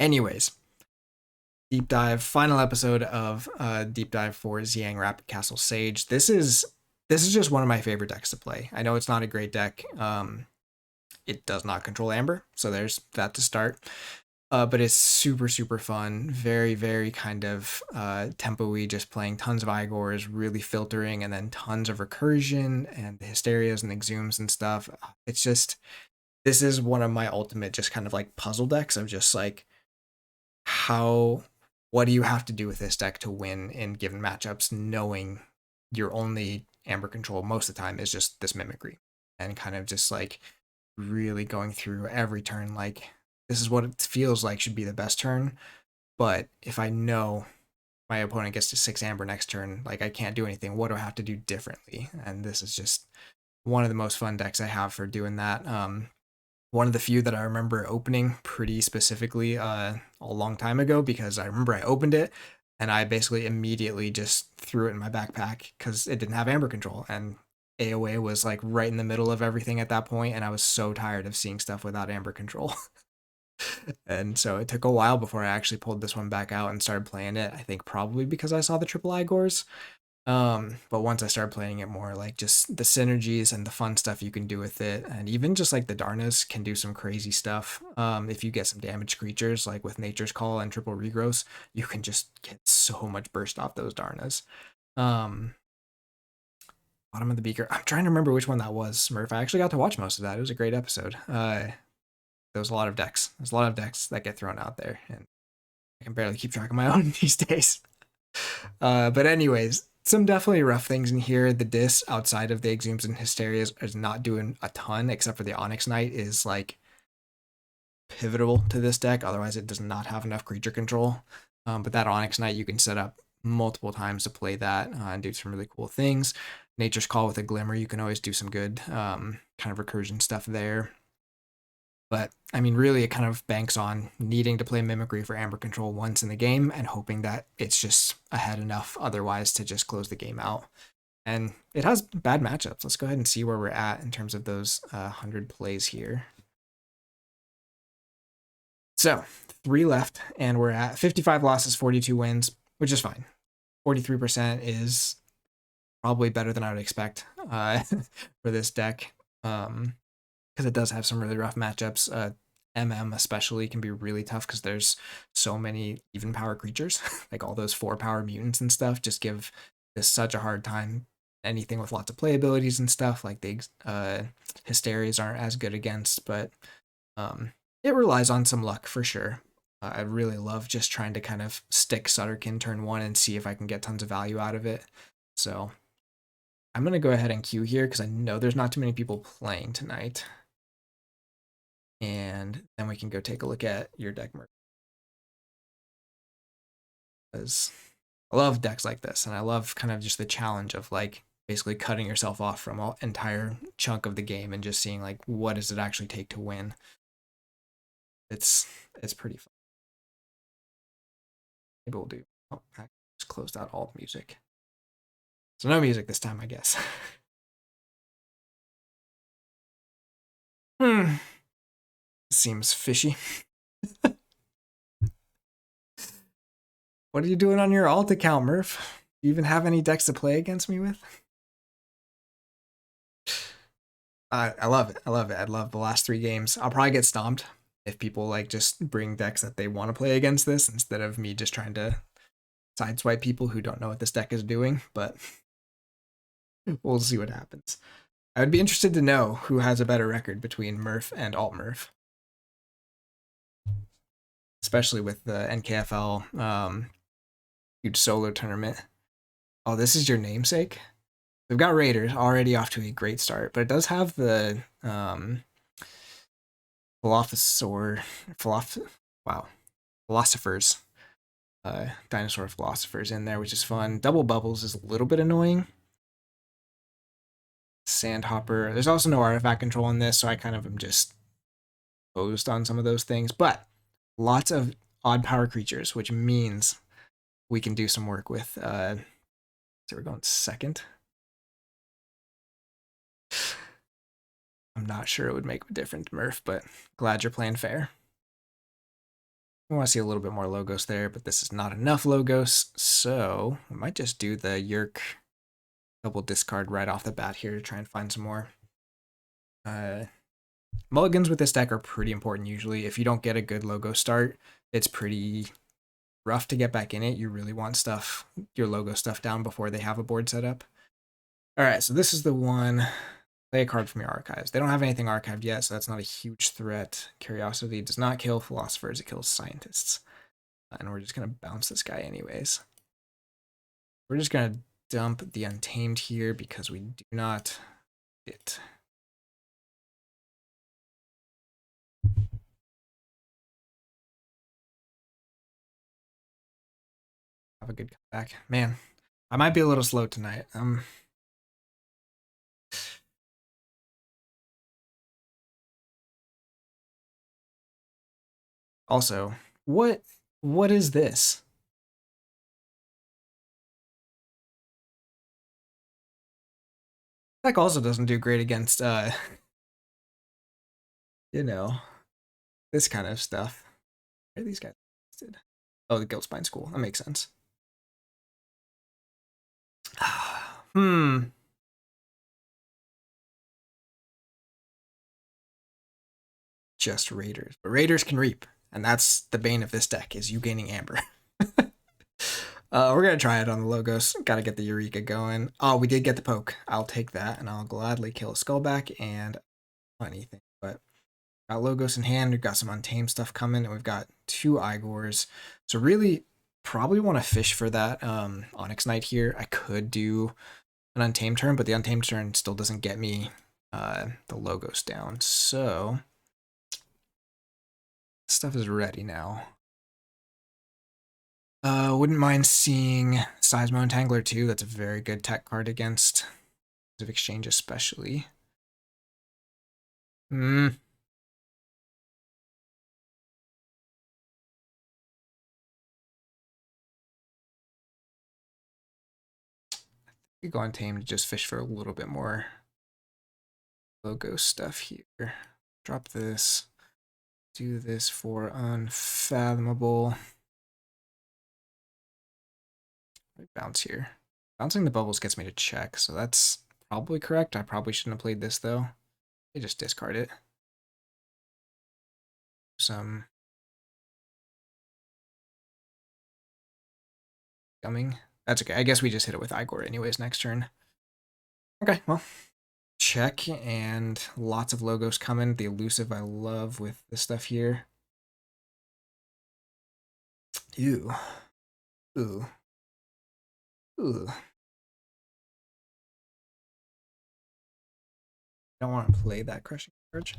Anyways, deep dive, final episode of deep dive for Xiang Rapid Castle Sage. This is just one of my favorite decks to play. I know it's not a great deck. It does not control Amber, so there's that to start. But it's super, super fun. Very, very kind of tempo-y, just playing tons of Igors, really filtering, and then tons of recursion and the Hysterias and Exhumes and stuff. It's just, this is one of my ultimate just kind of like puzzle decks of just like, what do you have to do with this deck to win in given matchups, knowing your only Amber control most of the time is just this Mimicry, and kind of just like really going through every turn like, this is what it feels like should be the best turn. But if I know my opponent gets to 6 Amber next turn, like I can't do anything. What do I have to do differently? And this is just one of the most fun decks I have for doing that. One of the few that I remember opening pretty specifically a long time ago, because I remember I opened it and I basically immediately just threw it in my backpack because it didn't have Amber control. And AOA was like right in the middle of everything at that point, and I was so tired of seeing stuff without Amber control. And so it took a while before I actually pulled this one back out and started playing it. I think probably because I saw the triple Igors. But once I started playing it more, like just the synergies and the fun stuff you can do with it, and even just like the Darnas can do some crazy stuff. If you get some damaged creatures, like with Nature's Call and triple regrowths, you can just get so much burst off those Darnas. Um, Bottom of the Beaker. I'm trying to remember which one that was, Smurf. I actually got to watch most of that. It was a great episode. There was a lot of decks. There's a lot of decks that get thrown out there, and I can barely keep track of my own these days. But anyways, some definitely rough things in here. The Dis outside of the Exhumes and Hysterias is not doing a ton, except for the Onyx Knight is like pivotal to this deck. Otherwise, it does not have enough creature control. But that Onyx Knight you can set up multiple times to play that and do some really cool things. Nature's Call with a Glimmer, you can always do some good kind of recursion stuff there. But I mean, really, it kind of banks on needing to play Mimicry for Amber control once in the game and hoping that it's just ahead enough otherwise to just close the game out. And it has bad matchups. Let's go ahead and see where we're at in terms of those 100 plays here. So 3 left, and we're at 55 losses, 42 wins, which is fine. 43% is probably better than I would expect for this deck. Because it does have some really rough matchups. MM especially can be really tough because there's so many even power creatures, like all those 4-power mutants and stuff. Just give this such a hard time. Anything with lots of play abilities and stuff, like the Hysterias aren't as good against, but it relies on some luck for sure. I really love just trying to kind of stick Sutterkin turn 1 and see if I can get tons of value out of it. So I'm going to go ahead and queue here because I know there's not too many people playing tonight. And then we can go take a look at your deck merge. Because I love decks like this, and I love kind of just the challenge of like basically cutting yourself off from an entire chunk of the game and just seeing like what does it actually take to win. It's pretty fun. Maybe we'll do. Oh, I just closed out all the music. So no music this time, I guess. Seems fishy. What are you doing on your alt account, Murph? Do you even have any decks to play against me with? I love it. I love it. I love the last 3 games. I'll probably get stomped if people like just bring decks that they want to play against this instead of me just trying to sideswipe people who don't know what this deck is doing. But we'll see what happens. I would be interested to know who has a better record between Murph and Alt Murph, especially with the NKFL huge solo tournament. Oh, this is your namesake? We've got Raiders already off to a great start, but it does have the philosophers, dinosaur philosophers in there, which is fun. Double bubbles is a little bit annoying. Sandhopper. There's also no artifact control in this, so I kind of am just posed on some of those things, but lots of odd power creatures, which means we can do some work with. So we're going second. I'm not sure it would make a difference, Murph, but glad you're playing fair. I want to see a little bit more logos there, but this is not enough logos, so I might just do the Yerk double discard right off the bat here to try and find some more. Mulligans with this deck are pretty important usually. If you don't get a good logo start, it's pretty rough to get back in it. You really want your logo stuff down before they have a board set up. All right, so this is the one. Play a card from your archives. They don't have anything archived yet, so that's not a huge threat. Curiosity does not kill philosophers, it kills scientists. And we're just going to bounce this guy anyways. We're just going to dump the Untamed here because we do not hit. Have a good comeback. Man, I might be a little slow tonight. Also, what is this? Deck also doesn't do great against you know, this kind of stuff. Where are these guys listed? Oh, the Guildspine School. That makes sense. Just Raiders. But Raiders can reap, and that's the bane of this deck, is you gaining Amber. We're going to try it on the logos. Got to get the Eureka going. Oh, we did get the poke. I'll take that, and I'll gladly kill a Skullback and anything. But got logos in hand. We've got some Untamed stuff coming, and we've got 2 Igors. So really, probably want to fish for that Onyx Knight here. I could do an Untamed turn, but the Untamed turn still doesn't get me the logos down. So stuff is ready now. Wouldn't mind seeing Seismo Entangler too. That's a very good tech card against of Exchange especially. We go on Tame to just fish for a little bit more logo stuff here. Drop this. Do this for Unfathomable. Bounce here. Bouncing the bubbles gets me to check, so that's probably correct. I probably shouldn't have played this though. I just discard it. Some gumming. That's okay. I guess we just hit it with Igor anyways next turn. Okay, well, check and lots of logos coming. The elusive I love with this stuff here. Ew. Ooh. Ooh. I don't want to play that crushing charge.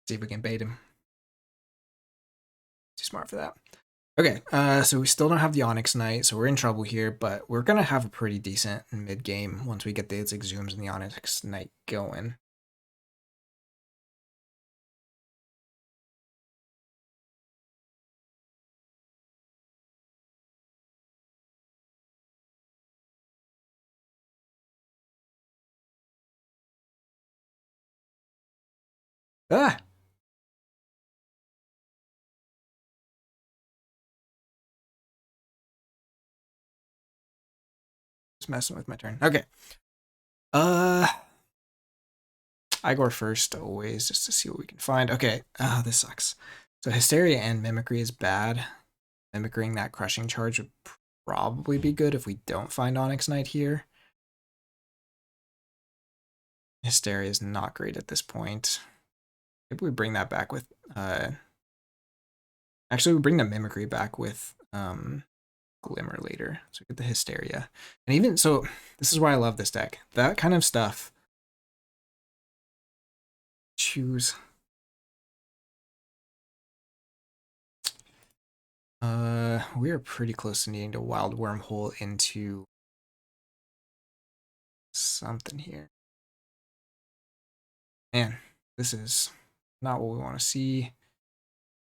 See if we can bait him. Too smart for that. Okay, so we still don't have the Onyx Knight, so we're in trouble here, but we're going to have a pretty decent mid-game once we get the Exhumes and the Onyx Knight going. Ah! Just messing with my turn. Okay. Igor first, always, just to see what we can find. Okay, this sucks. So Hysteria and Mimicry is bad. Mimicking that Crushing Charge would probably be good if we don't find Onyx Knight here. Hysteria is not great at this point. Maybe we bring that back with... Actually, we bring the Mimicry back with Glimmer later. So we get the Hysteria. And even... So, this is why I love this deck. That kind of stuff... Choose... we are pretty close to needing to Wild Wormhole into something here. Man, this is not what we want to see. I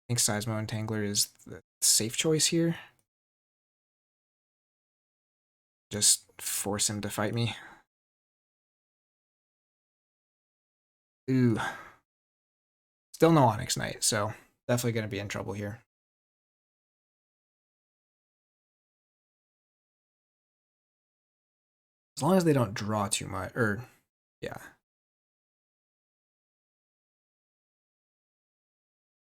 think Seismo Entangler is the safe choice here. just force him to fight me. Ooh. Still no Onyx Knight, so definitely going to be in trouble here. As long as they don't draw too much, or, yeah.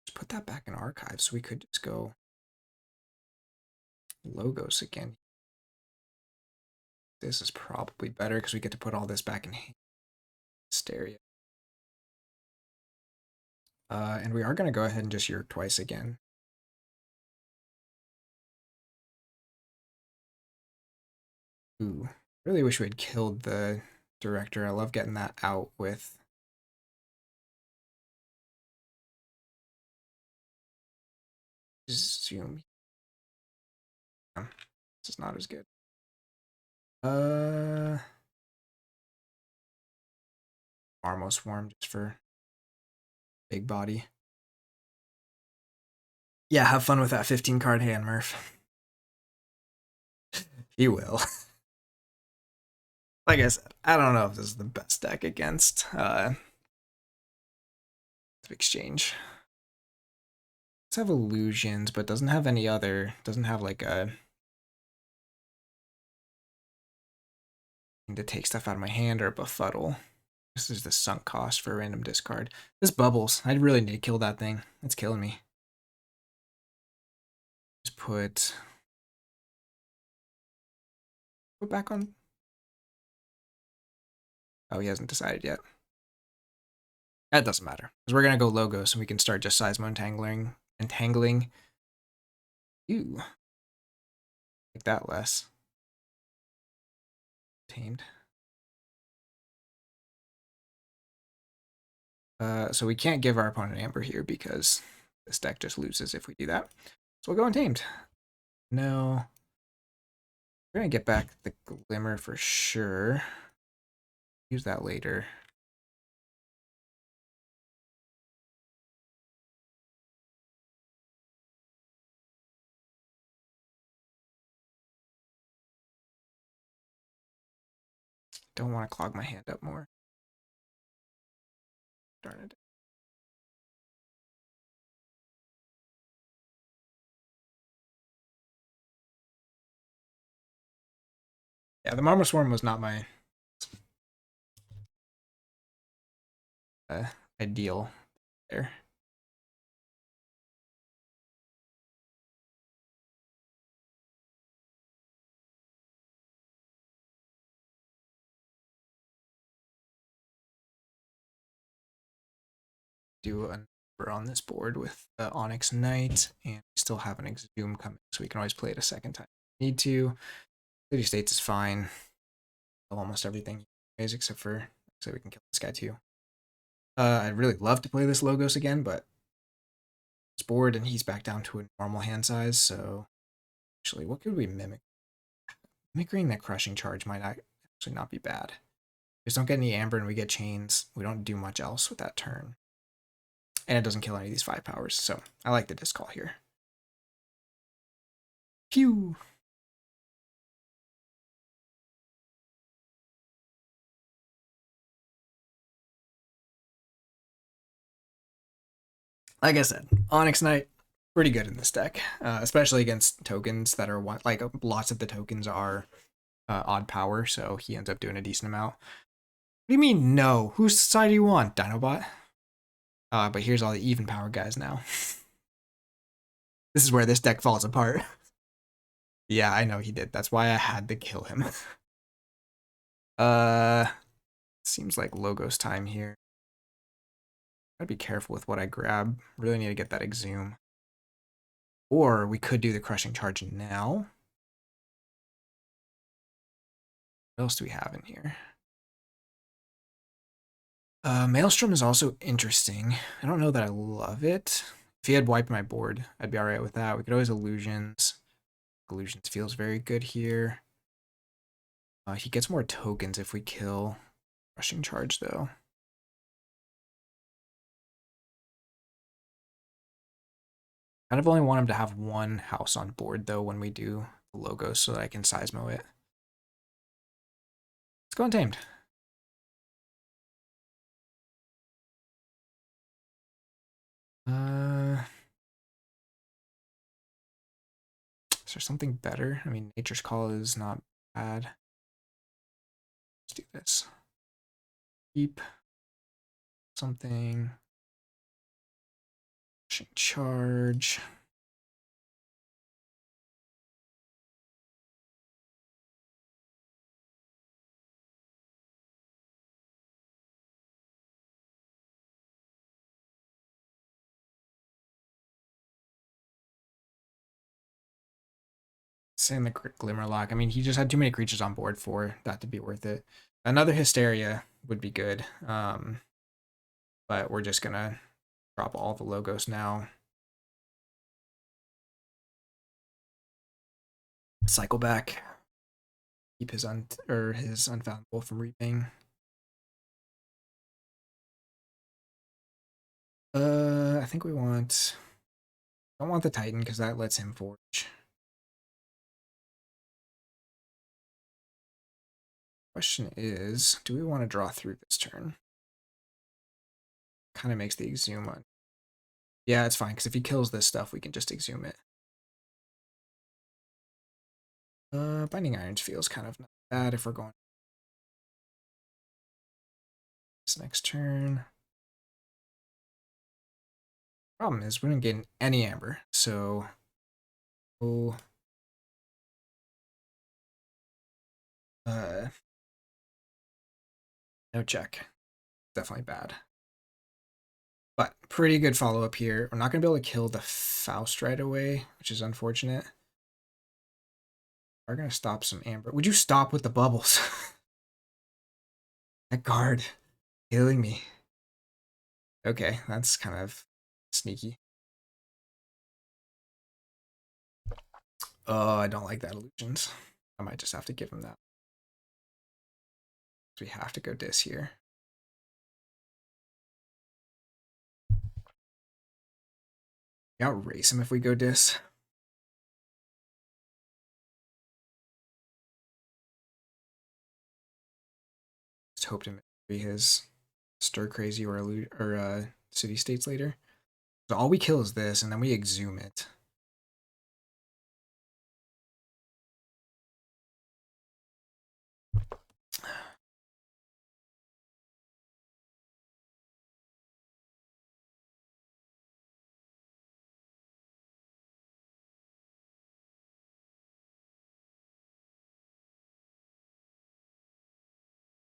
Just put that back in archive so we could just go Logos again. This is probably better because we get to put all this back in Hysteria. And we are going to go ahead and just Yerk twice again. Ooh, really wish we had killed the director. I love getting that out with zoom. This is not as good. Marmo Swarm just for big body. Yeah, have fun with that 15 card hand, Murph. He will. Like I said, I don't know if this is the best deck against exchange. Let's have illusions, but doesn't have any other, doesn't have like a to take stuff out of my hand or a befuddle. This is the sunk cost for a random discard. This bubbles. I really need to kill that thing. It's killing me. Just put back on. Oh, he hasn't decided yet. That doesn't matter, because we're gonna go Logos and we can start just Seismo entangling. Ew. Like that less. Tamed. So we can't give our opponent Amber here because this deck just loses if we do that. So we'll go Untamed. No. We're gonna get back the Glimmer for sure. Use that later. Don't want to clog my hand up more. Darn it. Yeah, the Marmo Swarm was not my ideal there. Do a number on this board with the Onyx Knight, and we still have an Exhume coming, so we can always play it a second time. Need to. City States is fine. Almost everything, except for so we can kill this guy too. I'd really love to play this Logos again, but it's bored and he's back down to a normal hand size. So actually, what could we mimic? Mimicking that Crushing Charge might actually not be bad. We just don't get any Amber and we get Chains. We don't do much else with that turn. And it doesn't kill any of these 5 powers, so I like the disc call here. Pew! Like I said, Onyx Knight, pretty good in this deck, especially against tokens that are like lots of the tokens are odd power, so he ends up doing a decent amount. What do you mean no? Whose side do you want, Dinobot? But here's all the even power guys now. This is where this deck falls apart. Yeah, I know he did. That's why I had to kill him. Seems like Logos time here. Gotta be careful with what I grab. Really need to get that Exhume. Or we could do the Crushing Charge now. What else do we have in here? Maelstrom is also interesting. I don't know that I love it. If he had wiped my board, I'd be alright with that. We could always Illusions. Illusions feels very good here. He gets more tokens if we kill Crushing Charge, though. Kind of only want him to have one house on board, though, when we do the Logos so that I can Seismo it. go untamed. Is there something better? I mean, Nature's Call is not bad. Let's do this. Keep something. Charge. Same the Glimmerlock. I mean, he just had too many creatures on board for that to be worth it. Another Hysteria would be good. But we're just gonna drop all the logos now. Cycle back. Keep his his Unfoundable from reaping. I think we want. Don't want the Titan because that lets him forge. Question is, do we want to draw through this turn? Kind of makes the exhume on. Yeah, it's fine because if he kills this stuff, we can just exhume it. Binding Irons feels kind of not bad if we're going this next turn. Problem is, we didn't get any amber, so we'll no check. Definitely bad. But pretty good follow-up here. We're not going to be able to kill the Faust right away, which is unfortunate. We're going to stop some amber. Would you stop with the bubbles? That guard killing me. Okay, that's kind of sneaky. Oh, I don't like that illusions. I might just have to give him that. We have to go dis here. We outrace him if we go dis. Just hoped him to be his stir crazy or city states later. So all we kill is this, and then we exhume it.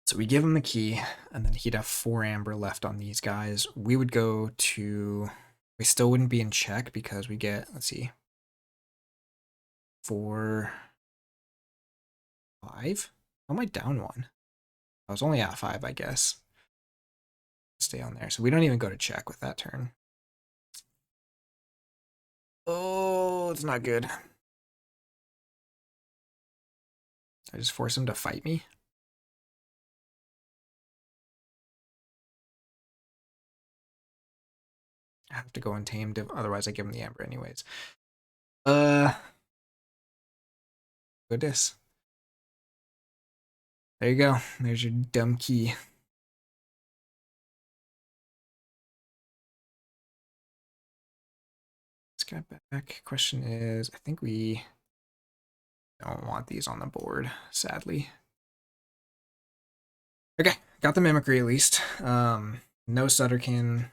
So we give him the key, and then he'd have 4 amber left on these guys. We would go to... We still wouldn't be in check because we get, let's see, 4, 5? How am I down 1? I was only at 5, I guess. Stay on there. So we don't even go to check with that turn. Oh, it's not good. I just force him to fight me. I have to go untamed, otherwise I give him the amber anyways. Goodness. There you go. There's your dumb key. Let's get back. Question is, I think we don't want these on the board, sadly. Okay, got the mimicry at least. No Sutterkin.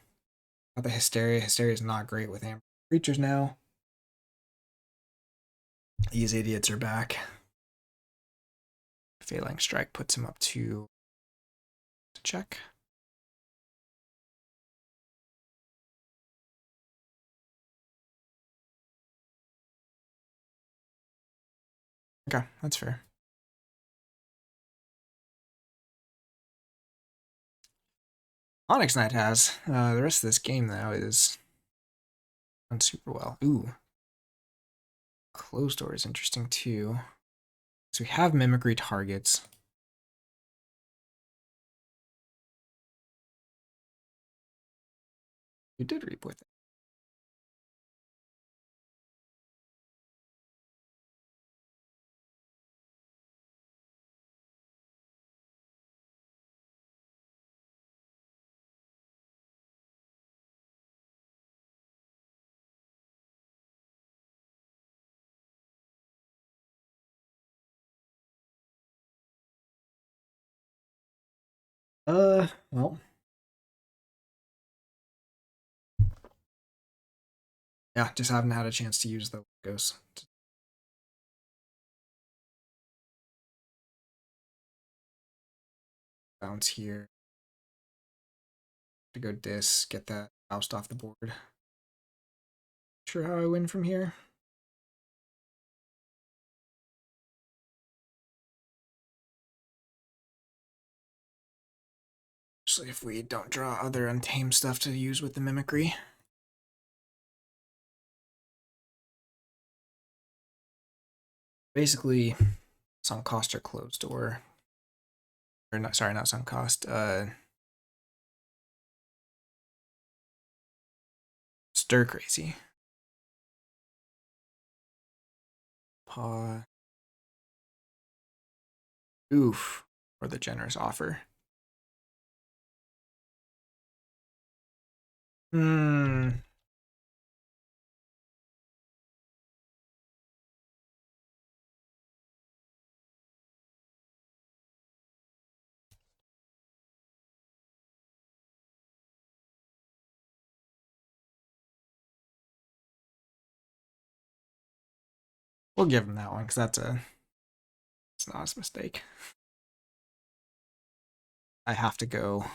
Got the Hysteria. Hysteria is not great with amber creatures now. These idiots are back. Failing Strike puts him up to check. Okay, that's fair. Onyx Knight has. The rest of this game, though, is done super well. Ooh. Closed Door is interesting, too. So we have Mimicry targets. You did reap with it. Well. Yeah, just haven't had a chance to use the logos. Bounce here. To go dis, get that oust off the board. Sure how I win from here? Especially if we don't draw other untamed stuff to use with the mimicry. Basically, sunk cost or closed door. Or not, sorry, not sunk cost. Stir crazy. Paw. Oof. Or the generous offer. Hmm. We'll give him that one because it's not his mistake. I have to go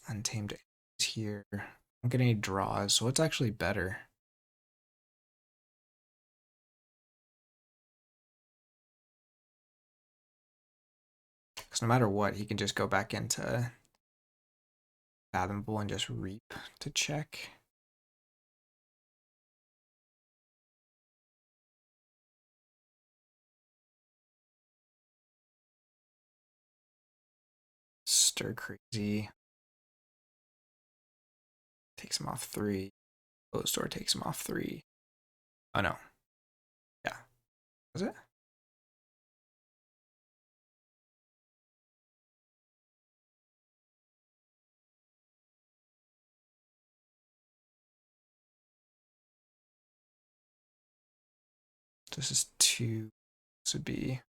untamed here. I don't get any draws, so what's actually better? Because no matter what, he can just go back into Fathomable and just reap to check. Stir crazy. Takes him off 3. Closed door takes him off 3. Oh no. Yeah. Was it? This is 2. This would be.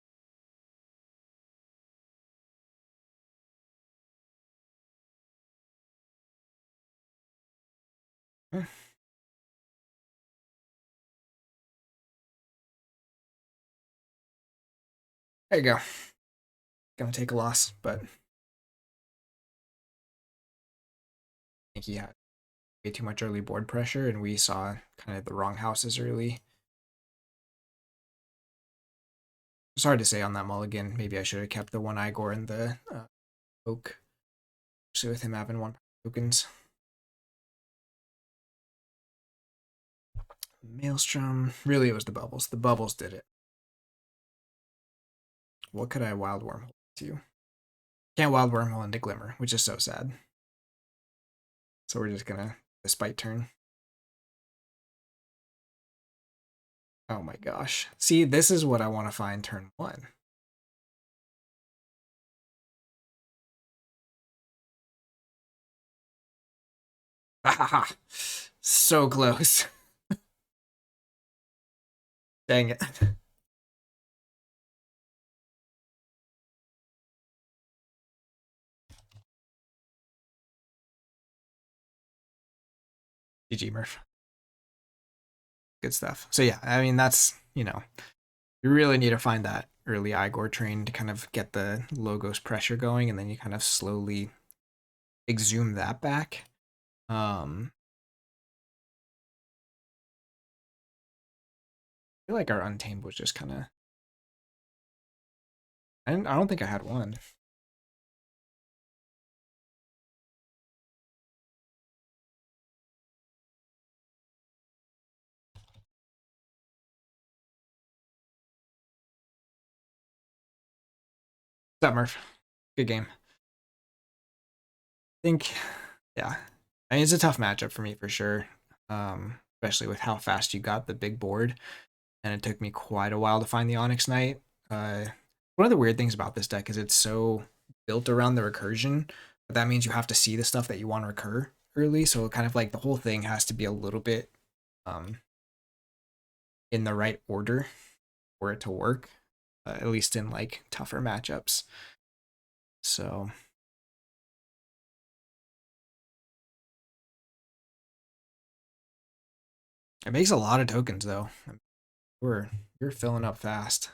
There you go. Gonna take a loss, but I think he had way too much early board pressure, and we saw kind of the wrong houses early. It's hard to say on that mulligan. Maybe I should have kept the one Igor and the oak. Especially with him having 1 tokens. Maelstrom. Really, it was the bubbles. The bubbles did it. What could I wild wormhole to? Can't wild wormhole into Glimmer, which is so sad. So we're just gonna despite turn. Oh my gosh. See, this is what I want to find turn 1. So close. Dang it. GG Murph. Good stuff. So yeah, I mean that's, you really need to find that early Igor train to kind of get the logos pressure going, and then you kind of slowly exhume that back. I feel like our Untamed was just kind of. I don't think I had one. What's up, Murph? Good game. I think, yeah. I mean, it's a tough matchup for me for sure. Especially with how fast you got the big board. And it took me quite a while to find the Onyx Knight. One of the weird things about this deck is it's so built around the recursion, but that means you have to see the stuff that you want to recur early. So kind of like the whole thing has to be a little bit in the right order for it to work. at least in like tougher matchups. So it makes a lot of tokens though. You're filling up fast.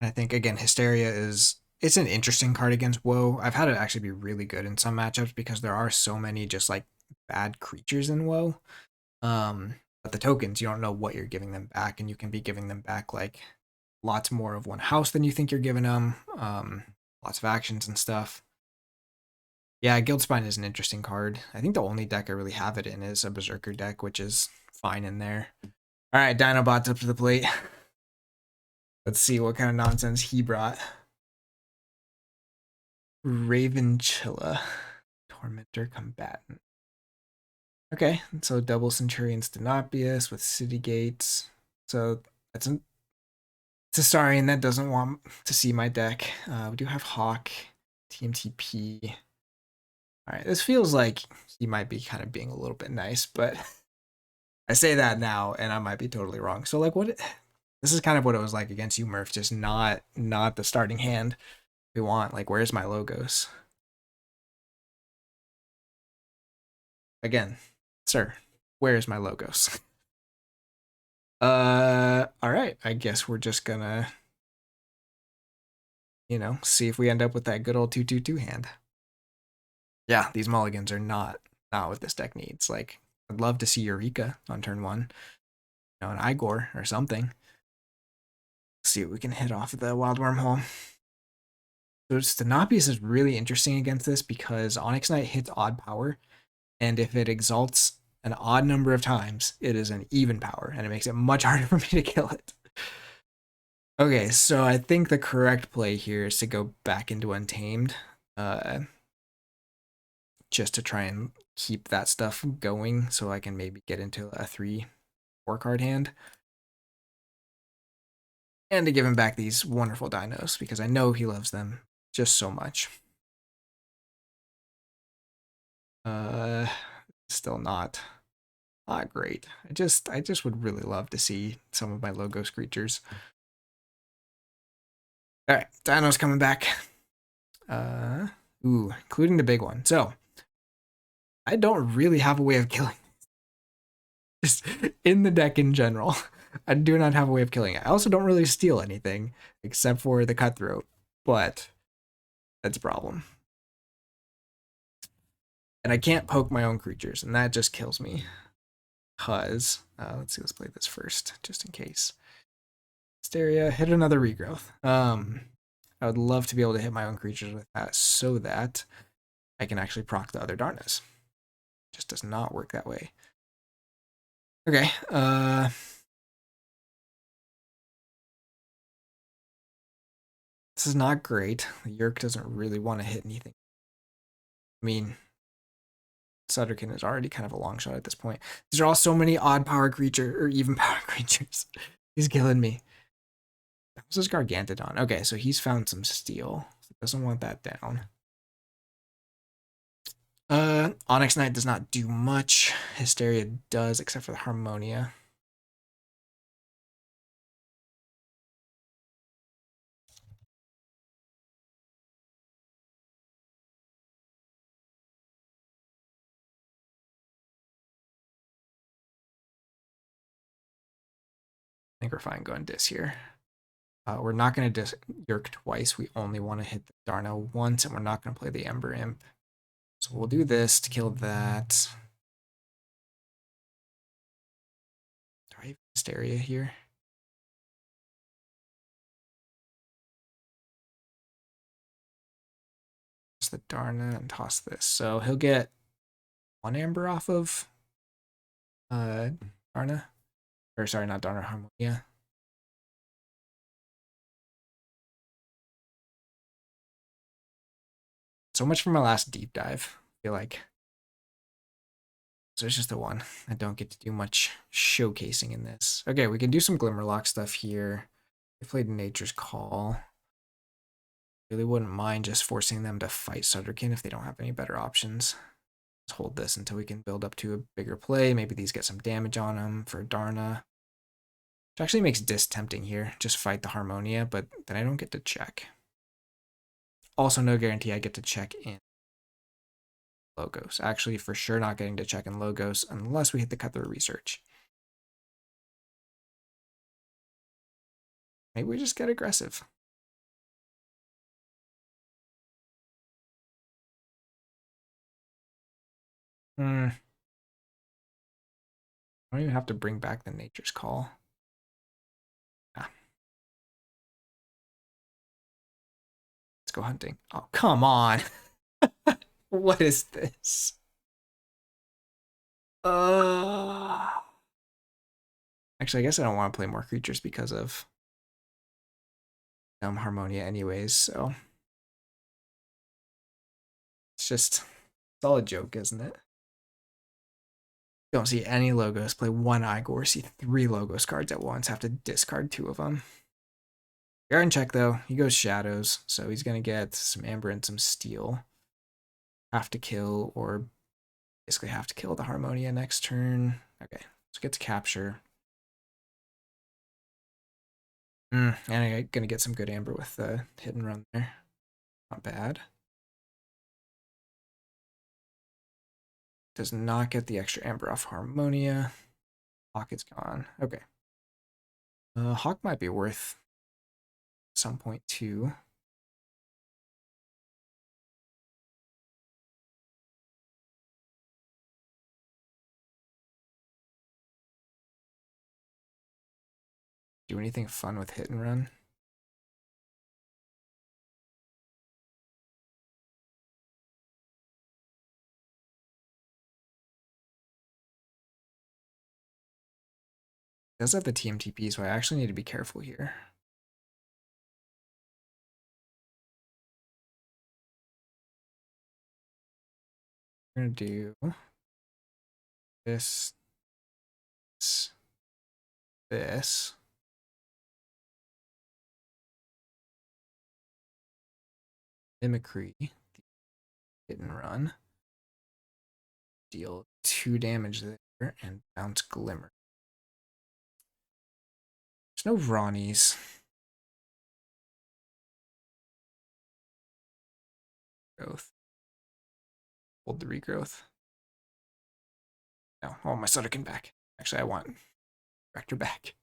I think again, Hysteria it's an interesting card against Woe. I've had it actually be really good in some matchups because there are so many just like bad creatures in Woe. But the tokens, you don't know what you're giving them back, and you can be giving them back like lots more of one house than you think you're giving them. Lots of actions and stuff. Yeah, Guildspine is an interesting card. I think the only deck I really have it in is a Berserker deck, which is fine in there. All right, Dinobot's up to the plate. Let's see what kind of nonsense he brought. Ravenchilla, Tormentor Combatant. Okay, so double Centurion Stenopius with City Gates. So it's a Starion that doesn't want to see my deck. We do have Hawk, TMTP. All right, this feels like he might be kind of being a little bit nice, but I say that now and I might be totally wrong. So like what this is kind of what it was like against you, Murph, just not the starting hand we want. Like, where's my logos? Again, sir, where's my logos? All right, I guess we're just gonna, see if we end up with that good old 2/2/2 hand. Yeah, these mulligans are not what this deck needs. Like, I'd love to see Eureka on turn 1, an Igor or something. See what we can hit off of the Wild Wormhole. So Stenopius is really interesting against this because Onyx Knight hits odd power, and if it exalts an odd number of times, it is an even power, and it makes it much harder for me to kill it. Okay, so I think the correct play here is to go back into Untamed, just to try and keep that stuff going so I can maybe get into a 3-4 card hand. And to give him back these wonderful dinos, because I know he loves them just so much. Still not great. I just would really love to see some of my Logos creatures. All right, Dino's coming back. Including the big one. So I don't really have a way of killing just in the deck in general. I do not have a way of killing it. I also don't really steal anything except for the Cutthroat, but that's a problem. And I can't poke my own creatures, and that just kills me. Because, let's see, let's play this first, just in case. Hysteria, hit another regrowth. I would love to be able to hit my own creatures with that so that I can actually proc the other Darnas. Just does not work that way. Okay, this is not great. The Yerk doesn't really want to hit anything. I mean, Sutterkin is already kind of a long shot at this point. These are all so many odd power creature or even power creatures. He's killing me. That was his Gargantodon. Okay, so he's found some steel. Doesn't want that down. Onyx Knight does not do much. Hysteria does, except for the Harmonia. I think we're fine going dis here. We're not going to dis Yerk twice. We only want to hit the Darno once, and we're not going to play the Ember Imp. So we'll do this to kill that. Do I have Hysteria here? Toss the Darna and toss this. So he'll get 1 Amber off of Darna. Or sorry, not Darna, Harmonia. So much for my last deep dive, I feel like. So it's just the one. I don't get to do much showcasing in this. Okay, we can do some Glimmerlock stuff here. We played Nature's Call. Really wouldn't mind just forcing them to fight Sutterkin if they don't have any better options. Let's hold this until we can build up to a bigger play. Maybe these get some damage on them for Darna. Which actually makes Dis tempting here. Just fight the Harmonia, but then I don't get to check. Also, no guarantee I get to check in Logos. Actually, for sure not getting to check in Logos unless we hit the cut through research. Maybe we just get aggressive. I don't even have to bring back the Nature's Call. Ah. Let's go hunting. Oh, come on. What is this? Actually, I guess I don't want to play more creatures because of Harmonia anyways, so it's all a joke, isn't it? Don't see any logos. Play one Igor, see 3 logos cards at once, have to discard 2 of them. Garden check though, he goes shadows, so he's gonna get some amber and some steel. Have to kill, or basically have to kill the Harmonia next turn. Okay, let's get to capture. And I'm gonna get some good amber with the hit and run there. Not bad. Does not get the extra amber off Harmonia. Hawk is gone. Okay. Hawk might be worth some point too. Do anything fun with hit and run? It does have the TMTP, so I actually need to be careful here. We're gonna do this, this. Mimicry, hit and run. Deal 2 damage there and bounce Glimmer. There's no Ronnies. Growth. Hold the regrowth. No, I want my Sutterkin back. Actually, I want Rector back.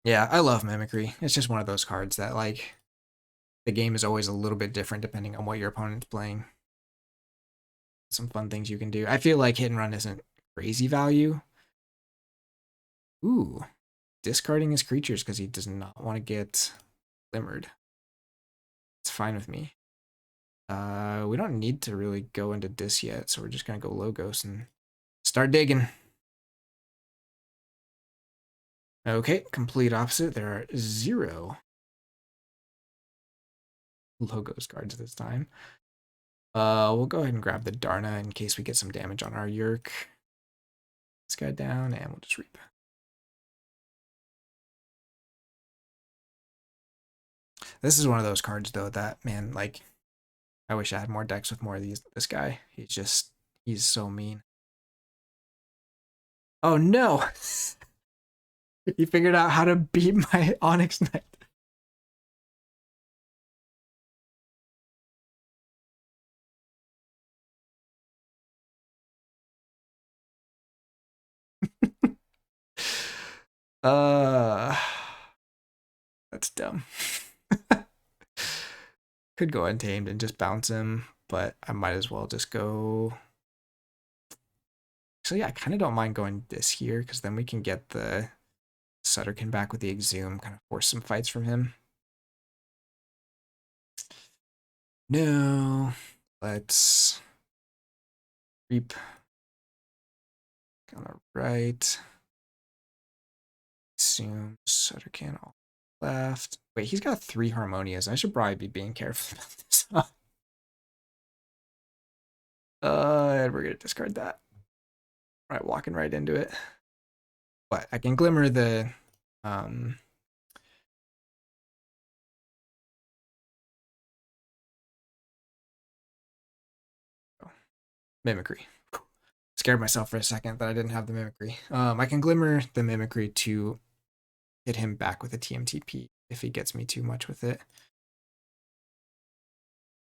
Yeah, I love Mimicry. It's just one of those cards that, like, the game is always a little bit different depending on what your opponent's playing. Some fun things you can do. I feel like hit and run isn't crazy value. Ooh, discarding his creatures because he does not want to get glimmered. It's fine with me. We don't need to really go into this yet, so we're just gonna go Logos and start digging. Okay, complete opposite. There are 0 Logos cards this time. We'll go ahead and grab the Darna in case we get some damage on our Yerk. This guy down, and we'll just reap. This is one of those cards, though, that, man, like, I wish I had more decks with more of these. This guy, he's so mean. Oh, no! He figured out how to beat my Onyx Knight. That's dumb. Could go Untamed and just bounce him, but I might as well just go. So yeah, I kind of don't mind going this here because then we can get the Sutterkin back with the Exhume, kind of force some fights from him. No, let's reap on the right. Assume Sutterkin all left. Wait, he's got 3 Harmonias. I should probably be being careful about this. And we're gonna discard that. All right, walking right into it. But I can glimmer the Mimicry. Scared myself for a second that I didn't have the Mimicry. I can Glimmer the Mimicry to hit him back with a TMTP if he gets me too much with it.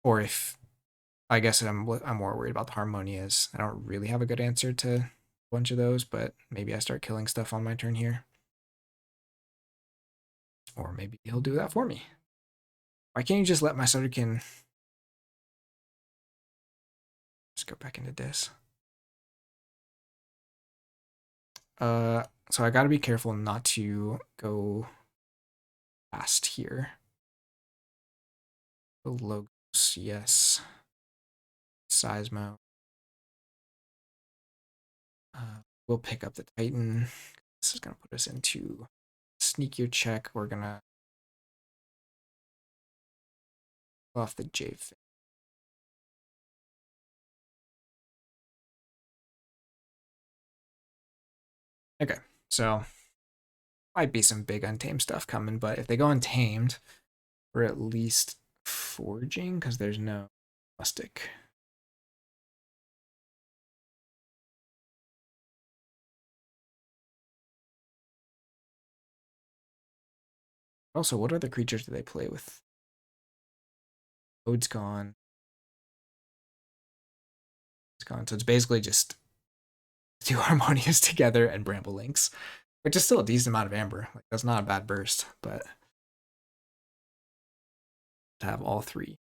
Or if, I guess I'm more worried about the Harmonias. I don't really have a good answer to a bunch of those, but maybe I start killing stuff on my turn here. Or maybe he'll do that for me. Why can't you just let my Sudderkin just go back into this? So I gotta be careful not to go fast here. The Logos, yes. Seismo. We'll pick up the Titan. This is gonna put us into sneakier check. We're gonna off the J. Okay, so might be some big untamed stuff coming, but if they go untamed, we're at least forging because there's no plastic. Also, what other creatures do they play with? Ode's gone. It's gone. So it's basically just two Harmonious together and Bramble Links, which is still a decent amount of Amber. Like, that's not a bad burst, but to have all three.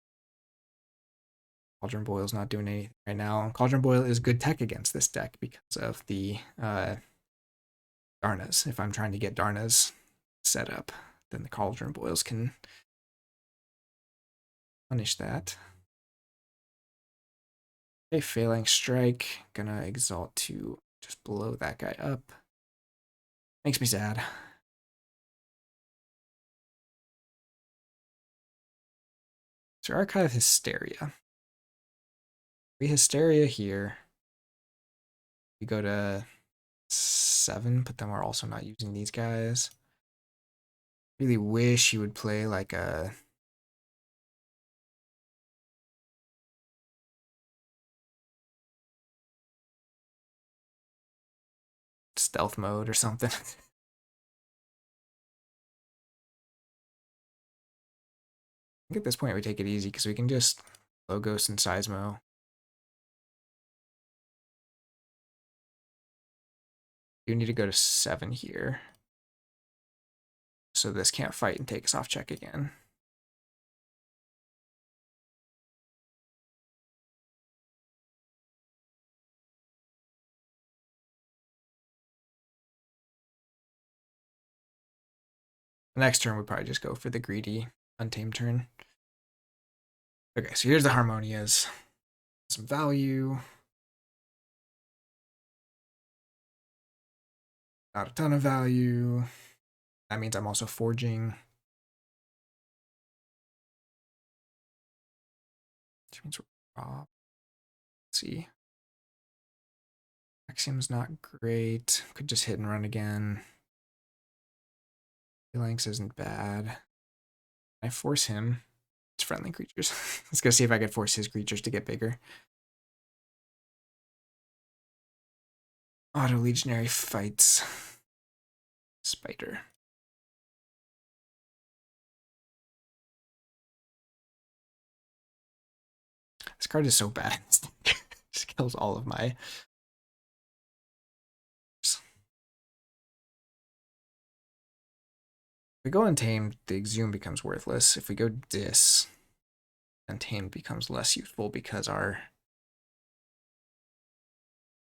Cauldron Boil's not doing anything right now. Cauldron Boil is good tech against this deck because of the Darnas. If I'm trying to get Darnas set up, then the Cauldron Boils can punish that. Okay, Failing Strike. Gonna Exalt to just blow that guy up. Makes me sad. So Archive Hysteria. We Hysteria here. We go to 7, but then we're also not using these guys. Really wish he would play like a stealth mode or something. I think at this point we take it easy because we can just Logos and Seismo. You need to go to 7 here. So this can't fight and take us off check again. The next turn would probably just go for the greedy Untamed turn. Okay, so here's the Harmonias. Some value. Not a ton of value. That means I'm also forging. Which means we're raw. Let's see. Phlox'em's not great. Could just hit and run again. Phalanx isn't bad. Can I force him? It's friendly creatures. Let's go see if I could force his creatures to get bigger. Auto Legionary fights. Spider. This card is so bad. Just kills all of my. If we go Untamed, the Exhume becomes worthless. If we go Dis, Untamed becomes less useful because our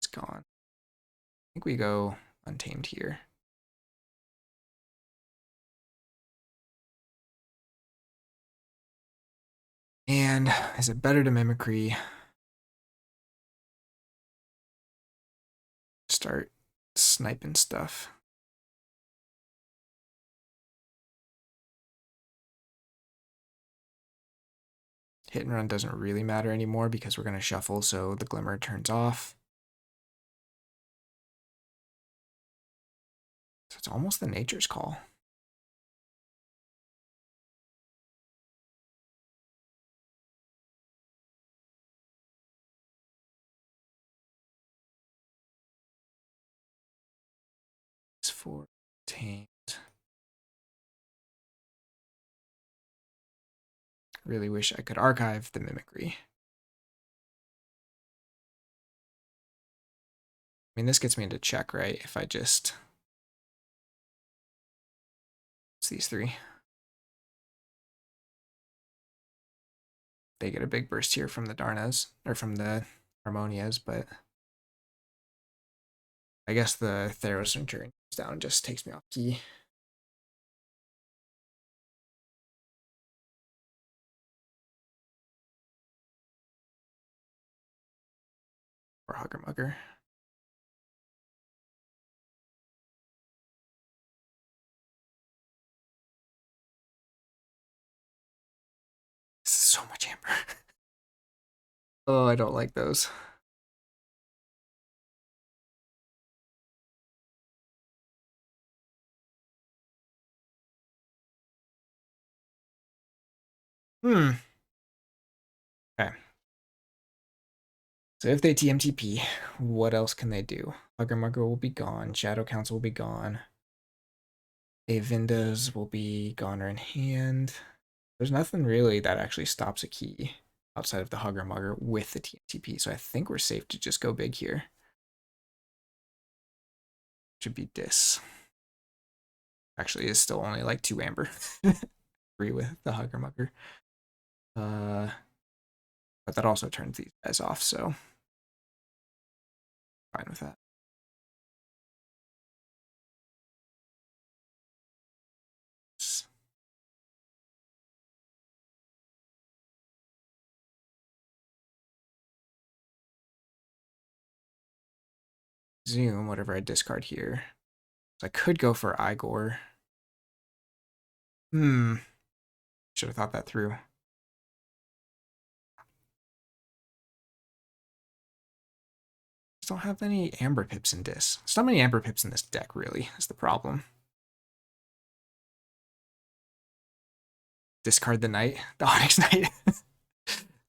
is gone. I think we go Untamed here. And is it better to Mimicry? Start sniping stuff. Hit and run doesn't really matter anymore because we're going to shuffle, so the Glimmer turns off. So it's almost the Nature's Call. really wish I could archive the mimicry. I mean, this gets me into check, right? If I just... It's these three. They get a big burst here from the Darnas, or from the Harmonias, but I guess the Theros Centurion goes down and just takes me off key. Or Hugger Mugger. This is so much amber. Oh, I don't like those. Hmm. Okay. So if they TMTP, what else can they do? Hugger Mugger will be gone. Shadow Council will be gone. Avindas will be goner in hand. There's nothing really that actually stops a key outside of the Hugger Mugger with the TMTP, so I think we're safe to just go big here. Should be Dis. Actually, is still only like 2 amber. Agree with the Hugger Mugger. But that also turns these guys off, so fine with that. Zoom, whatever I discard here. So I could go for Igor. Should have thought that through. Just don't have any Amber Pips in Dis. There's not many Amber Pips in this deck, really. That's the problem. Discard the Knight. The Onyx Knight.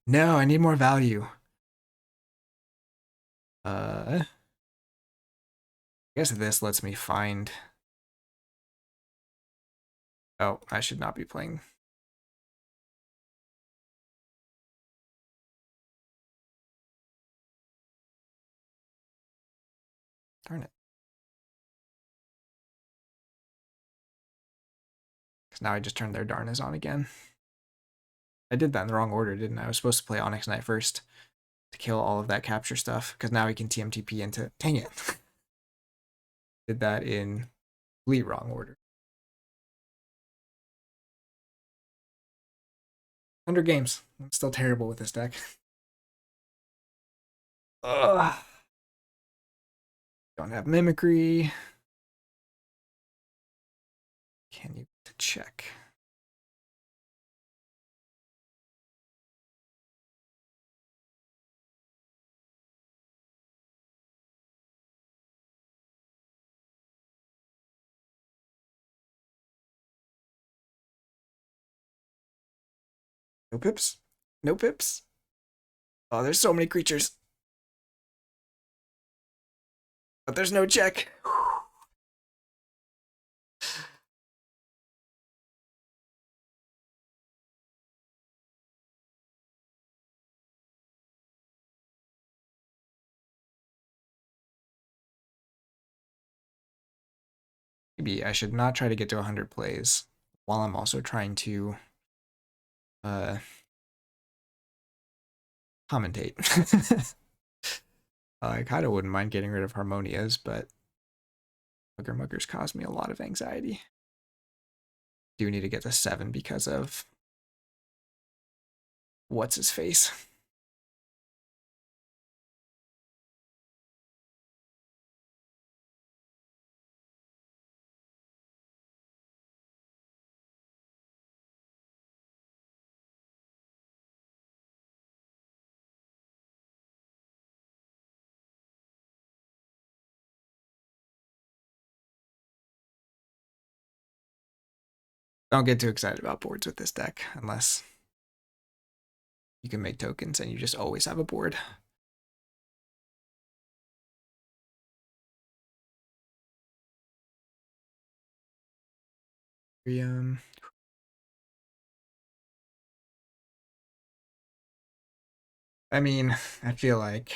No, I need more value. I guess this lets me find... Oh, I should not be playing. Darn it. Because now I just turned their Darnas on again. I did that in the wrong order, didn't I? I was supposed to play Onyx Knight first to kill all of that capture stuff, because now we can TMTP into... Dang it. Did that in complete wrong order. 100 games. I'm still terrible with this deck. Ugh. Don't have Mimicry. Can you check? No pips? No pips? Oh, there's so many creatures. But there's no check. Maybe I should not try to get to 100 plays while I'm also trying to commentate. I kind of wouldn't mind getting rid of Harmonias, but Mugger Muggers cause me a lot of anxiety. Do need to get to 7 because of what's his face. Don't get too excited about boards with this deck unless you can make tokens and you just always have a board. I mean, I feel like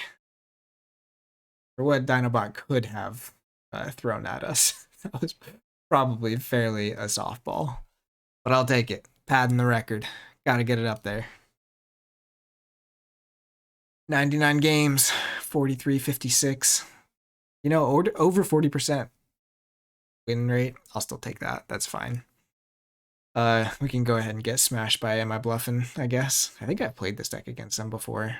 for what Dinobot could have thrown at us, that was probably fairly a softball. But I'll take it. Padding the record. Got to get it up there. 99 games, 43-56. You know, over 40% win rate. I'll still take that. That's fine. We can go ahead and get smashed by Am I Bluffing, I guess. I think I've played this deck against them before.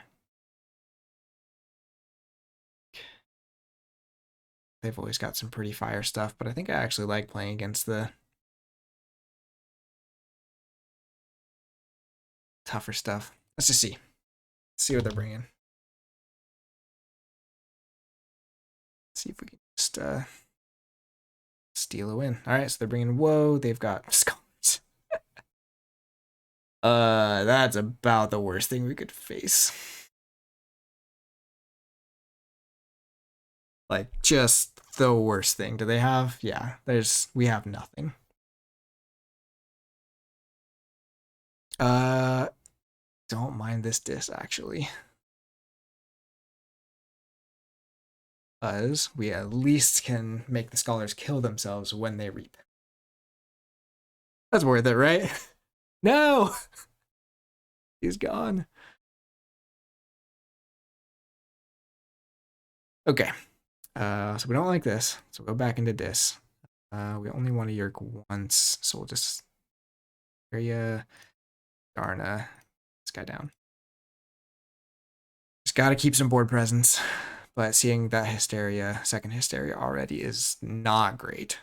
They've always got some pretty fire stuff, but I think I actually like playing against the tougher stuff. Let's just see. Let's see what they're bringing. Let's see if we can just steal a win. All right, so they're bringing Whoa. They've got Scholars. That's about the worst thing we could face. Like, just the worst thing. Do they have? Yeah, we have nothing. Don't mind this disc, actually. Because we at least can make the Scholars kill themselves when they reap. That's worth it, right? No! He's gone. Okay. So we don't like this. So we'll go back into this. We only want to Yerk once, so we'll just area Darna this guy down. Just gotta keep some board presence. But seeing that Hysteria, second Hysteria already is not great.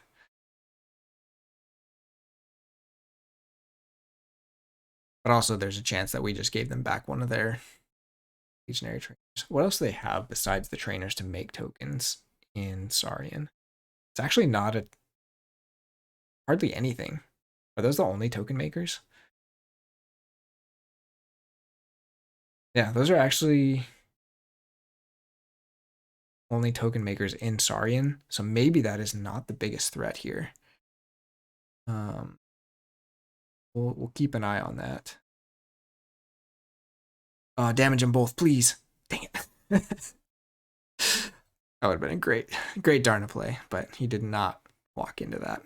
But also there's a chance that we just gave them back one of their legionary trainers. What else do they have besides the trainers to make tokens in Saurian? It's actually not hardly anything. Are those the only token makers? Yeah, those are actually only token makers in Saurian, so maybe that is not the biggest threat here. We'll keep an eye on that. Damage them both, please. Dang it. That would have been a great Darna play, but he did not walk into that.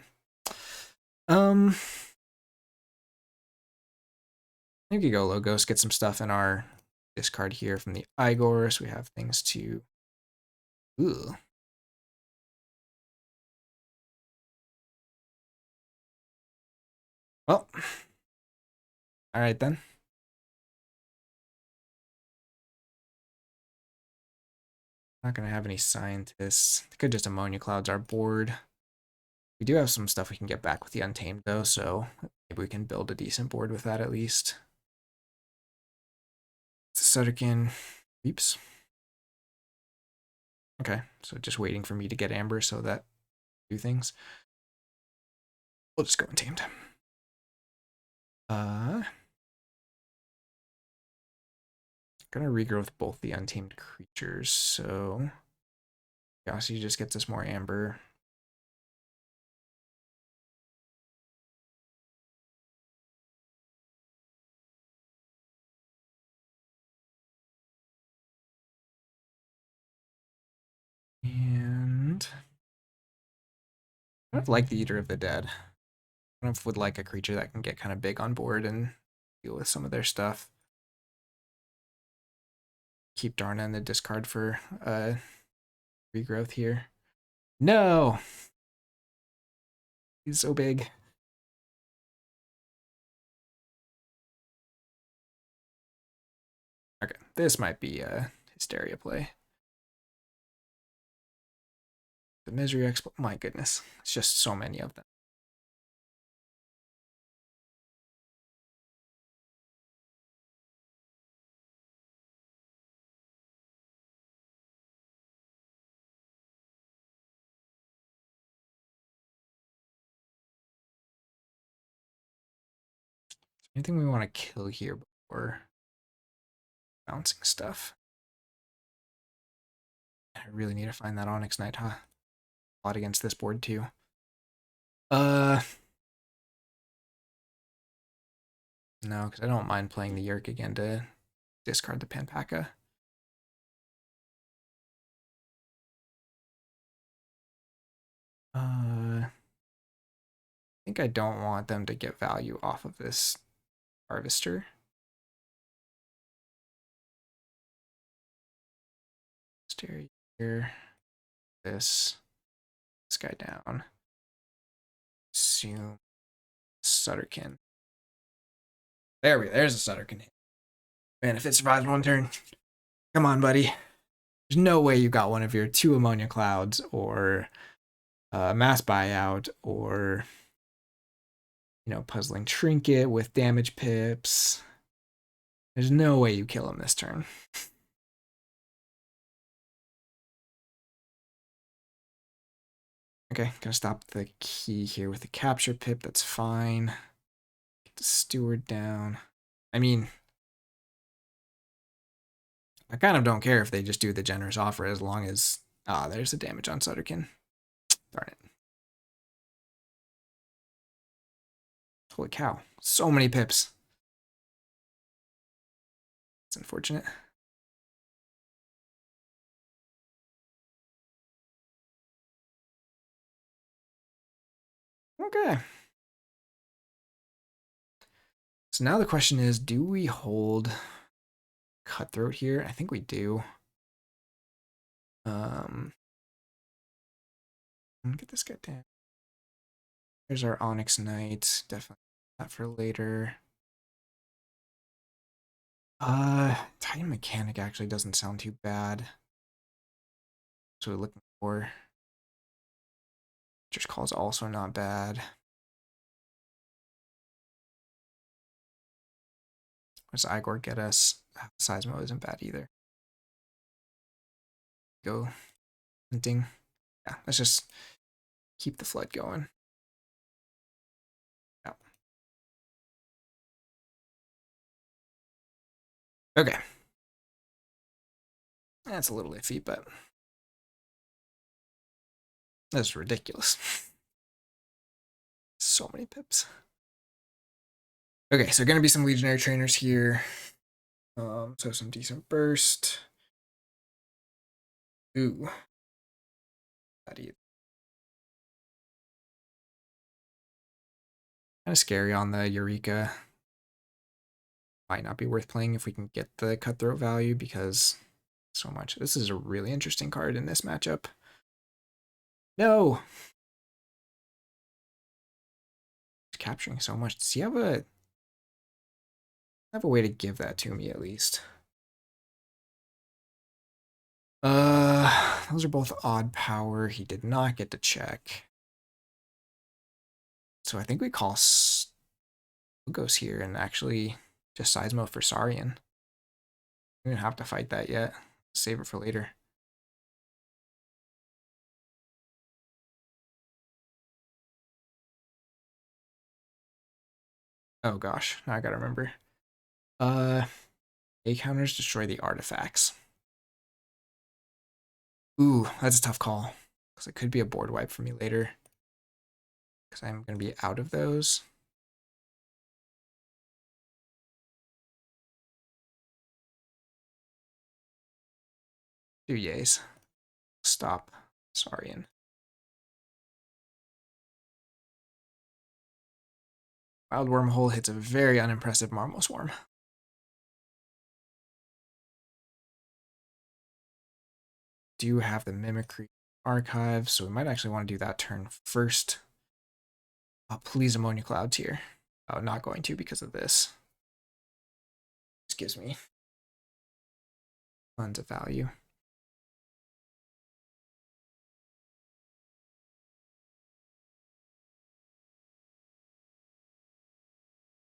I think we go Logos, get some stuff in our discard here from the Igors. We have things to... Ooh. Well, all right then. Not gonna have any scientists. Could just ammonia clouds our board. We do have some stuff we can get back with the Untamed though, so maybe we can build a decent board with that at least. Sudderkin Reaps. Okay, so just waiting for me to get Amber so that do things. We'll just go Untamed. Gonna regrowth both the Untamed creatures, so Yossi just gets us more Amber. And I don't like the Eater of the Dead. I don't know if would like a creature that can get kind of big on board and deal with some of their stuff. Keep Darna in the discard for regrowth here. No! He's so big. Okay, this might be a Hysteria play. The Misery Expo. My goodness, it's just so many of them. Anything we want to kill here before bouncing stuff? I really need to find that Onyx Knight, huh? A lot against this board too. No, because I don't mind playing the Yerk again to discard the Panpaka. I think I don't want them to get value off of this Harvester. Stay here. This guy down. Assume Sutterkin. There's a Sutterkin. Man, if it survives one turn, come on, buddy. There's no way you got one of your 2 Ammonia Clouds or Mass Buyout or, you know, Puzzling Trinket with damage pips. There's no way you kill him this turn. Okay, gonna stop the key here with the capture pip. That's fine. Get the steward down. I mean, I kind of don't care if they just do the generous offer as long as... Ah, there's the damage on Sutterkin. Darn it. Holy cow. So many pips. It's unfortunate. Okay. So now the question is, do we hold Cutthroat here? I think we do. Get this guy down. There's our Onyx Knight. Definitely that for later. Titan Mechanic actually doesn't sound too bad. So we're looking for. Just Call is also not bad. What does Igor get us? Seismo isn't bad either. Go hunting. Yeah, let's just keep the flood going. Yeah. Okay. That's a little iffy, but that's ridiculous. So many pips. Okay, so gonna be some Legionary Trainers here. So some decent burst. Ooh. Kind of scary on the Eureka. Might not be worth playing if we can get the Cutthroat value because so much. This is a really interesting card in this matchup. No! It's capturing so much. Does he have a way to give that to me at least? Those are both odd power. He did not get to check. So I think we call Lugos here and actually just Seismo for Saurian. We don't have to fight that yet. Save it for later. Oh gosh, now I gotta remember. A counters destroy the artifacts. Ooh, that's a tough call. Because it could be a board wipe for me later. Because I'm gonna be out of those. Two yays. Stop. Saurian. Wild Wormhole hits a very unimpressive Marmo Swarm. Do have the Mimicry Archive, so we might actually want to do that turn first. Please Ammonia Clouds here. Oh, not going to because of this. This gives me tons of value.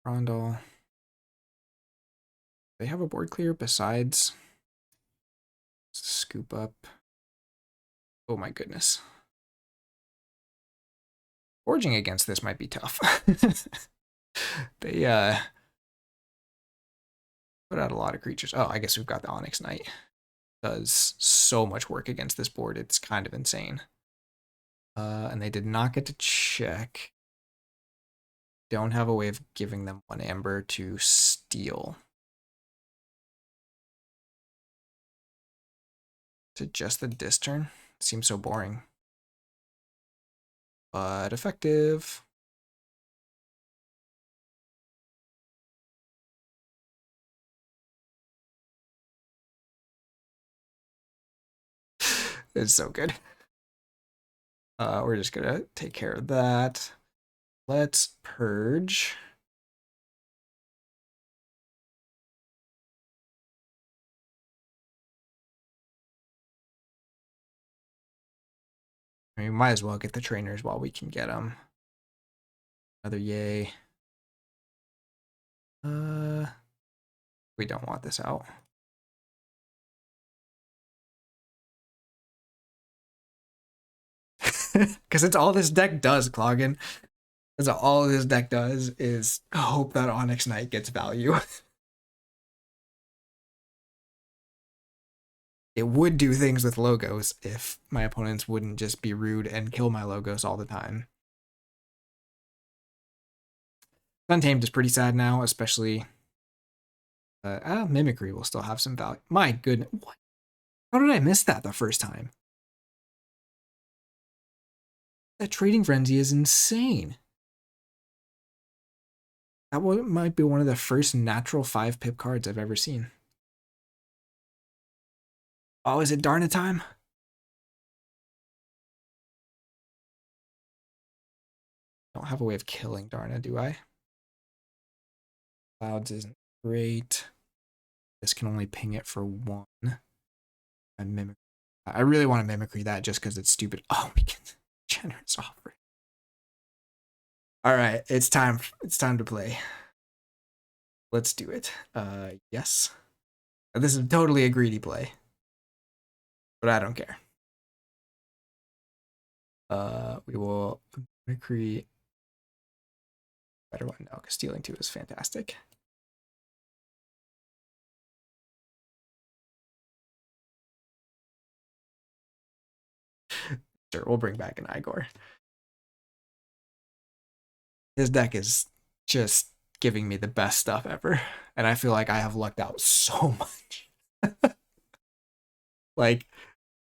Rondel. They have a board clear besides scoop up. Oh my goodness. Forging against this might be tough. They put out a lot of creatures. Oh, I guess we've got the Onyx Knight. Does so much work against this board. It's kind of insane. And they did not get to check. Don't have a way of giving them 1 amber to steal. to just the dis turn? Seems so boring. But effective. It's so good. We're just gonna take care of that. Let's purge. I mean, we might as well get the trainers while we can get them. Another yay. We don't want this out. Because it's all this deck does, Cloggin. That's all this deck does is hope that Onyx Knight gets value. It would do things with logos if my opponents wouldn't just be rude and kill my logos all the time. Untamed is pretty sad now, especially Mimicry will still have some value. My goodness, what? How did I miss that the first time? That Trading Frenzy is insane. That might be one of the first natural 5-pip cards I've ever seen. Oh, is it Darna time? Don't have a way of killing Darna, do I? Clouds isn't great. This can only ping it for 1. I really want to Mimicry that just because it's stupid. Oh, we can generous offer. All right, it's time. It's time to play. Let's do it. Yes. This is totally a greedy play, but I don't care. We will Mimicry. Better one. No, because stealing 2 is fantastic. Sure, we'll bring back an Igor. His deck is just giving me the best stuff ever, and I feel like I have lucked out so much. Like,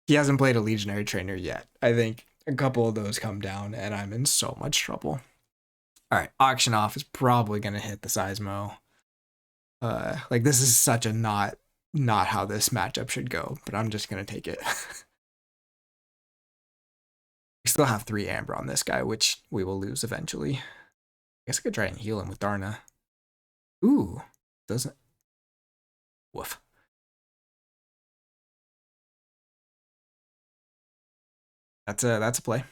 he hasn't played a Legionary Trainer yet. I think a couple of those come down, and I'm in so much trouble. All right, Auction Off is probably going to hit the Seismo. Like, this is such a not how this matchup should go, but I'm just going to take it. We still have 3 Amber on this guy, which we will lose eventually. I guess I could try and heal him with Darna. Ooh, doesn't. Woof. That's a play.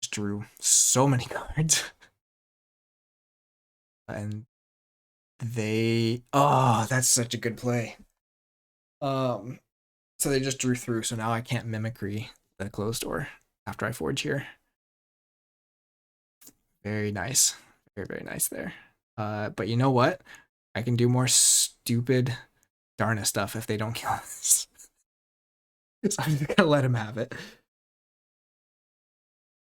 Just drew so many cards. And oh, that's such a good play. So they just drew through, so now I can't Mimicry the closed door after I forge here. Very nice. Very, very nice there. But you know what? I can do more stupid Darna stuff if they don't kill us. So I'm just gonna let him have it.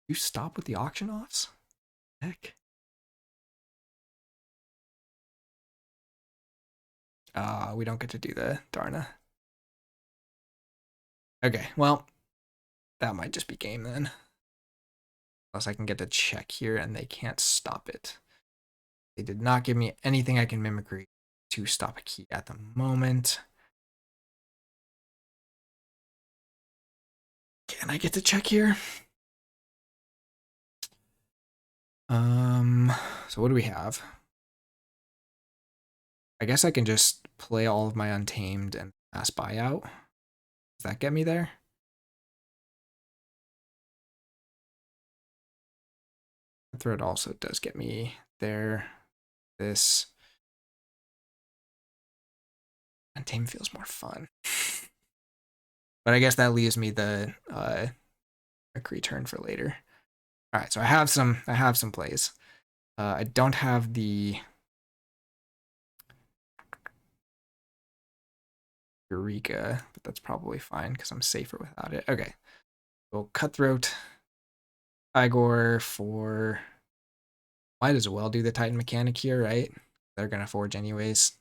You stop with the auction offs? Heck. We don't get to do the Darna. Okay, well, that might just be game then. Unless I can get to check here and they can't stop it. They did not give me anything I can Mimicry to stop a key at the moment. Can I get to check here? So what do we have? I guess I can just play all of my Untamed and mass buyout. Does that get me there? Thread also does get me there. This Untamed feels more fun. But I guess that leaves me the Mimicry turn for later. All right, so I have some plays. I don't have the Eureka, but that's probably fine because I'm safer without it. Okay, we'll Cutthroat, Igor for. Might as well do the Titan mechanic here, right? They're gonna forge anyways.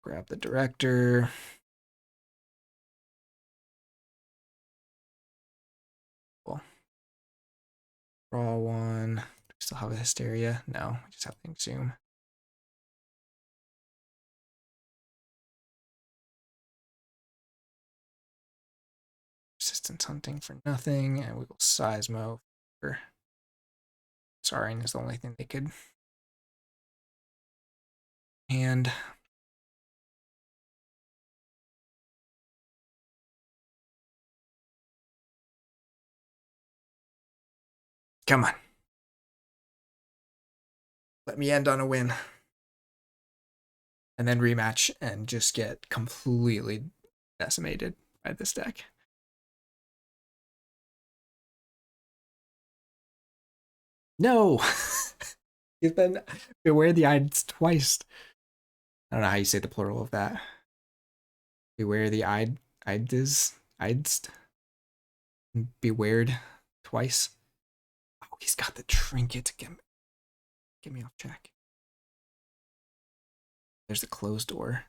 Grab the director. Cool. Draw one. Do we still have a Hysteria? No, we just have to consume. Resistance hunting for nothing, and we will Seismo for Saurian is the only thing they could. And come on. Let me end on a win. And then rematch and just get completely decimated by this deck. No! He's been beware the Ides twice. I don't know how you say the plural of that. Beware the Ides. Bewared twice. Oh, he's got the trinket to get me off track. There's the closed door.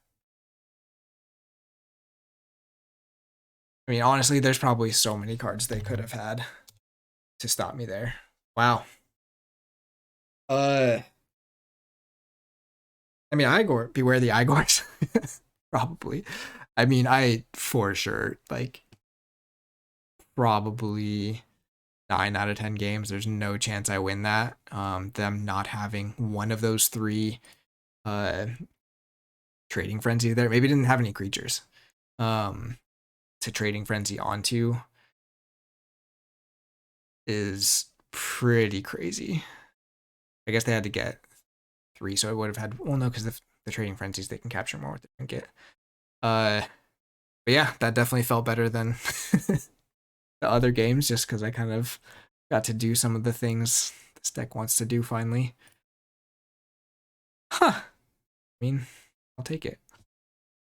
I mean, honestly, there's probably so many cards they could have had to stop me there. Wow. I mean, Igor, beware the Igors. Probably. I mean, I for sure, like, probably 9 out of 10 games, there's no chance I win that. Them not having one of those 3 Trading Frenzy there. Maybe didn't have any creatures to Trading Frenzy onto is pretty crazy. I guess they had to get 3, so I would have had, well, no, because the Trading Frenzies, they can capture more with the trinket. But yeah, that definitely felt better than the other games, just because I kind of got to do some of the things this deck wants to do finally. Huh. I mean, I'll take it.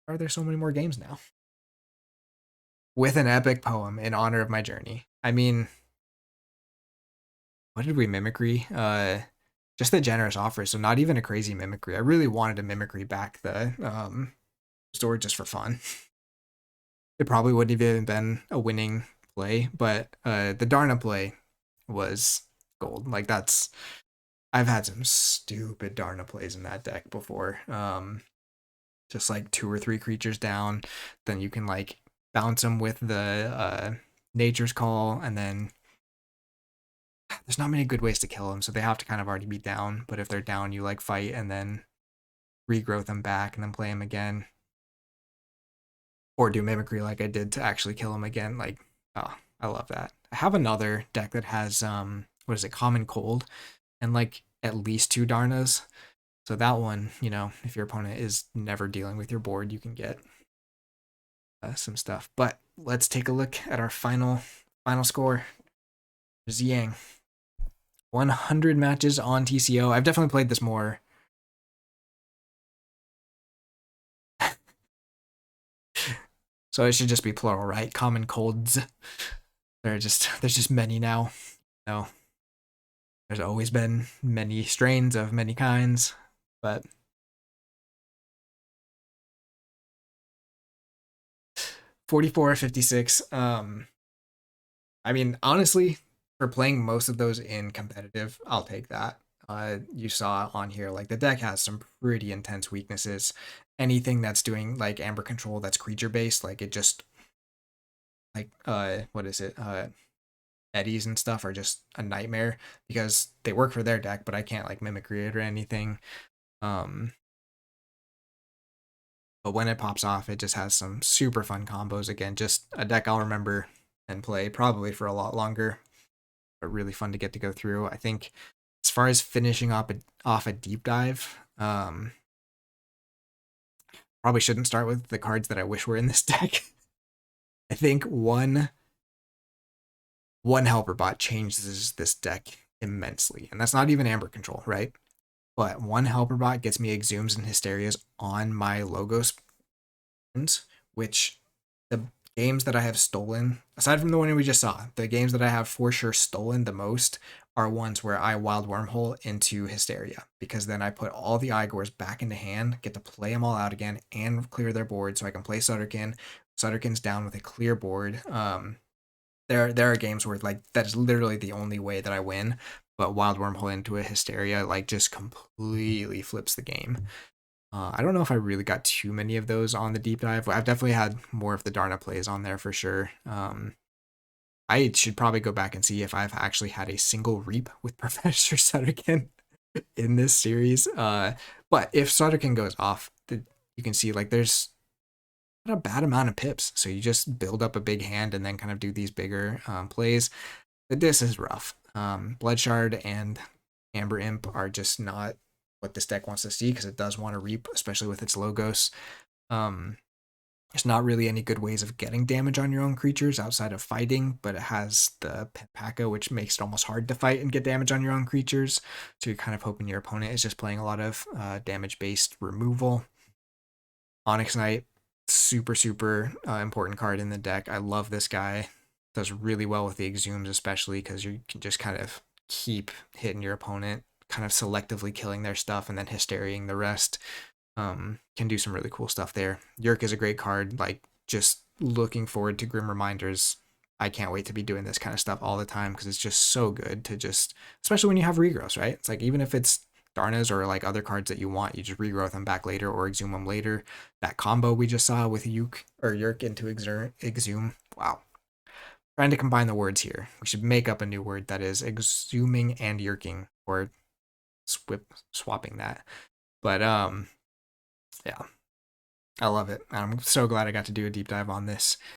Why are there so many more games now? With an epic poem in honor of my journey. I mean, what did we mimicry? Just the generous offer, so not even a crazy mimicry. I really wanted to mimicry back the store just for fun. It probably wouldn't have even been a winning play, but the Darna play was gold. Like, that's, I've had some stupid Darna plays in that deck before. Just like 2 or 3 creatures down, then you can like bounce them with the Nature's Call, and then there's not many good ways to kill them, so they have to kind of already be down. But if they're down, you like fight and then regrowth them back and then play them again, or do mimicry like I did to actually kill them again. Like, oh, I love that. I have another deck that has what is it, Common Cold, and like at least 2 Darnas. So that one, you know, if your opponent is never dealing with your board, you can get some stuff. But let's take a look at our final score. Xiang. 100 matches on TCO. I've definitely played this more. So it should just be plural, right? Common colds. There's just many now. No. There's always been many strains of many kinds, but 44-56. I mean, honestly, for playing most of those in competitive, I'll take that. You saw on here, like, the deck has some pretty intense weaknesses. Anything that's doing like Amber Control that's creature based, like, it just, like, what is it? Eddies and stuff are just a nightmare because they work for their deck, but I can't like mimicry it or anything. But when it pops off, it just has some super fun combos. Again, just a deck I'll remember and play probably for a lot longer, but really fun to get to go through. I think as far as finishing off a deep dive, probably shouldn't start with the cards that I wish were in this deck. I think one helper bot changes this deck immensely, and that's not even Amber Control, right? But one helper bot gets me Exhumes and Hysterias on my Logos, which the games that I have stolen, aside from the one we just saw, the games that I have for sure stolen the most are ones where I wild wormhole into Hysteria, because then I put all the Igors back into hand, get to play them all out again, and clear their board so I can play Sutterkin. Sutterkin's down with a clear board. There are games where like that is literally the only way that I win, but wild wormhole into a Hysteria like just completely flips the game. I don't know if I really got too many of those on the deep dive. I've definitely had more of the Darna plays on there for sure. I should probably go back and see if I've actually had a single reap with Professor Sutterkin in this series. But if Sutterkin goes off, you can see like there's not a bad amount of pips. So you just build up a big hand and then kind of do these bigger plays. The dis is rough. Bloodshard and Amber Imp are just not what this deck wants to see, because it does want to reap, especially with its logos. There's not really any good ways of getting damage on your own creatures outside of fighting, but it has the Paka, which makes it almost hard to fight and get damage on your own creatures. So you're kind of hoping your opponent is just playing a lot of damage-based removal. Onyx Knight, super, super important card in the deck. I love this guy. Does really well with the Exhumes, especially because you can just kind of keep hitting your opponent, kind of selectively killing their stuff and then hysteriaing the rest. Can do some really cool stuff there. Yurk is a great card. Like, just looking forward to Grim Reminders. I can't wait to be doing this kind of stuff all the time, because it's just so good to just, especially when you have regrowths, right? It's like, even if it's Darnas or like other cards that you want, you just regrowth them back later or exhume them later. That combo we just saw with Yurk into exhume. Wow. Trying to combine the words here. We should make up a new word that is exhuming and yerking, or swapping that. But yeah, I love it. I'm so glad I got to do a deep dive on this.